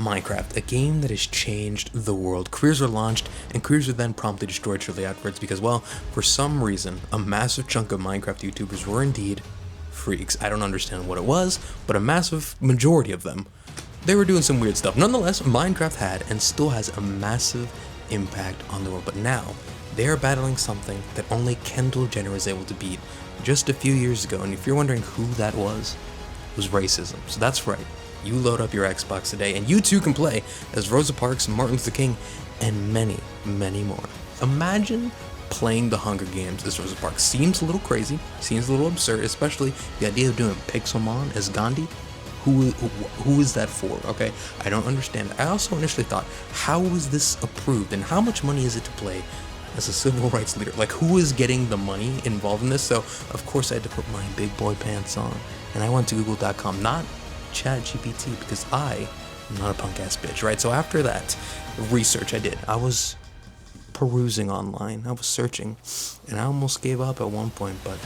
Minecraft, a game that has changed the world. Careers are launched, and careers are then promptly destroyed shortly afterwards because, well, for some reason, a massive chunk of Minecraft YouTubers were indeed freaks. I don't understand what it was, but a massive majority of them, they were doing some weird stuff. Nonetheless, Minecraft had and still has a massive impact on the world, but now they are battling something that only Kendall Jenner was able to beat just a few years ago, and if you're wondering who that was, it was racism. So that's right. You load up your Xbox today, and you too can play as Rosa Parks, Martin Luther King, and many, many more. Imagine playing the Hunger Games as Rosa Parks. Seems a little crazy, seems a little absurd, especially the idea of doing Pixelmon as Gandhi. Who is that for? Okay, I don't understand. I also initially thought, how is this approved, and how much money is it to play as a civil rights leader? Like, who is getting the money involved in this? So, of course, I had to put my big boy pants on, and I went to google.com, not ChatGPT, because I am not a punk ass bitch, right? So after that research I did, I was perusing online, I was searching, and I almost gave up at one point, but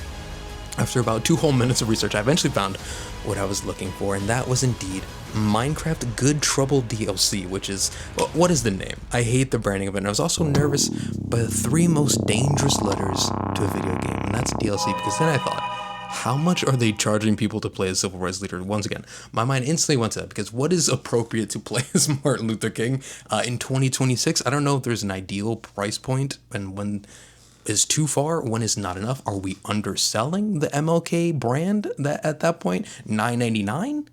after about 2 whole minutes of research, I eventually found what I was looking for, and that was indeed Minecraft Good Trouble DLC, which is, well, what is the name? I hate the branding of it, and I was also nervous by the 3 most dangerous letters to a video game, and that's DLC, because then I thought, how much are they charging people to play as civil rights leader? Once again, my mind instantly went to that, because what is appropriate to play as Martin Luther King in 2026? I don't know if there's an ideal price point, and when is too far, when is not enough. Are we underselling the MLK brand that at that point? $9.99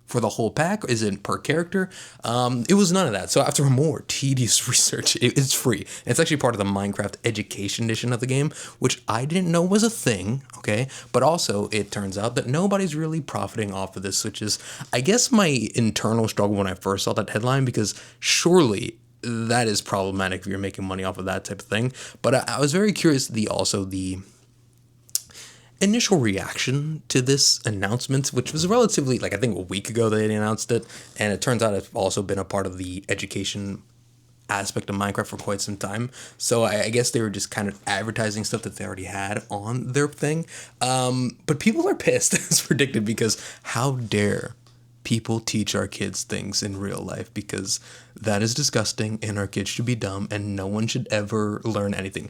for the whole pack? Is it per character? It was none of that. So after more tedious research, it's free. It's actually part of the Minecraft Education Edition of the game, which I didn't know was a thing, okay? But also, it turns out that nobody's really profiting off of this, which is, I guess, my internal struggle when I first saw that headline, because surely that is problematic if you're making money off of that type of thing. But I was very curious, the initial reaction to this announcement, which was relatively, like, I think a week ago they announced it, and it turns out it's also been a part of the education aspect of Minecraft for quite some time. So I guess they were just kind of advertising stuff that they already had on their thing. But people are pissed, as predicted, because how dare people teach our kids things in real life, because that is disgusting and our kids should be dumb and no one should ever learn anything.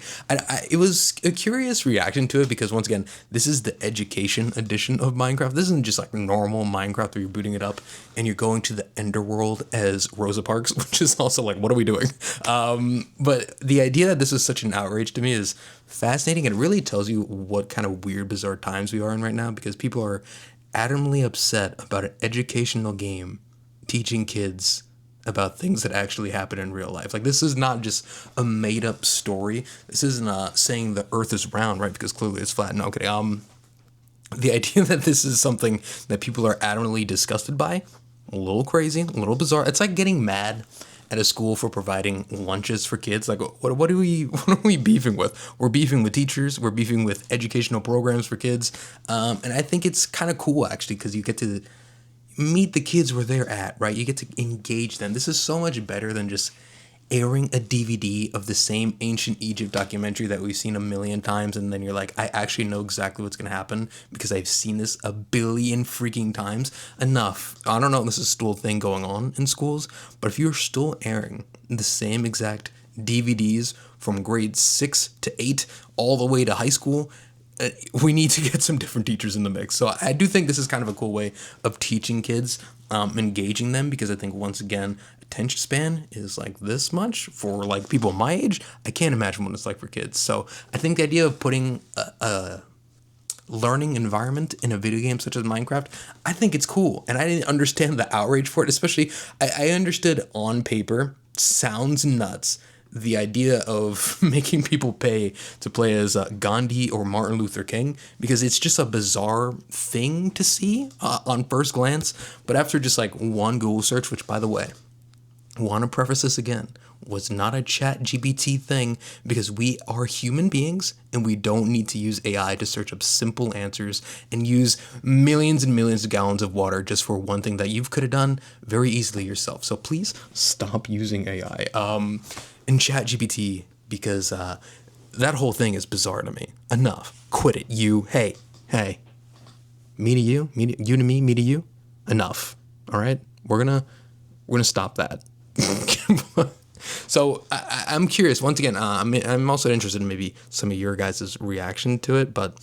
It was a curious reaction to it, because once again, this is the education edition of Minecraft. This isn't just like normal Minecraft where you're booting it up and you're going to the Enderworld as Rosa Parks, which is also like, what are we doing? But the idea that this is such an outrage to me is fascinating, and it really tells you what kind of weird, bizarre times we are in right now, because people are adamantly upset about an educational game teaching kids about things that actually happen in real life. Like, this is not just a made up story. This isn't saying the earth is round, right? Because clearly it's flat. No, okay. The idea that this is something that people are adamantly disgusted by, a little crazy, a little bizarre. It's like getting mad at a school for providing lunches for kids. Like, what are we beefing with? We're beefing with teachers. We're beefing with educational programs for kids. And I think it's kind of cool, actually, because you get to meet the kids where they're at, right? You get to engage them. This is so much better than just airing a DVD of the same ancient Egypt documentary that we've seen a million times, and then you're like, I actually know exactly what's going to happen because I've seen this a billion freaking times. Enough. I don't know if this is still a thing going on in schools, but if you're still airing the same exact DVDs from grades 6 to 8 all the way to high school, we need to get some different teachers in the mix. So I do think this is kind of a cool way of teaching kids, engaging them, because I think, once again, attention span is like this much for like people my age. I can't imagine what it's like for kids. So I think the idea of putting a learning environment in a video game such as Minecraft, I think it's cool. And I didn't understand the outrage for it, especially I understood on paper, sounds nuts, the idea of making people pay to play as Gandhi or Martin Luther King, because it's just a bizarre thing to see on first glance. But after just like one Google search, which, by the way, want to preface this again, was not a ChatGPT thing, because we are human beings and we don't need to use AI to search up simple answers and use millions and millions of gallons of water just for one thing that you could have done very easily yourself. So please stop using AI and ChatGPT, because that whole thing is bizarre to me. Enough. Quit it. Hey, me to you, you to me to you. Enough. All right? We're going to we're gonna stop that. So I'm curious. Once again, I'm also interested in maybe some of your guys' reaction to it, but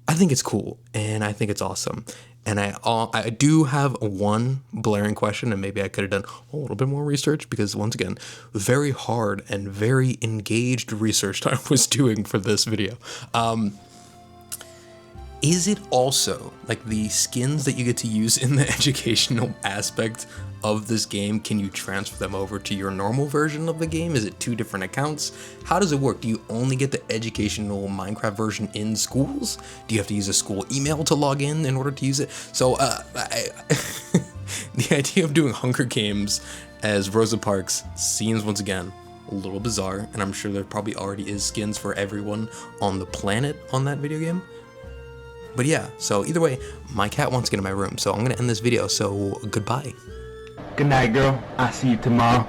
I think it's cool and I think it's awesome. And I do have one blaring question, and maybe I could have done a little bit more research, because once again, very hard and very engaged research I was doing for this video. Is it also, like, the skins that you get to use in the educational aspect of this game, can you transfer them over to your normal version of the game? Is it 2 different accounts? How does it work? Do you only get the educational Minecraft version in schools? Do you have to use a school email to log in order to use it? So the idea of doing Hunger Games as Rosa Parks seems, once again, a little bizarre, and I'm sure there probably already is skins for everyone on the planet on that video game. But yeah, so either way, my cat wants to get in my room, so I'm gonna end this video, so goodbye. Good night, girl. I'll see you tomorrow.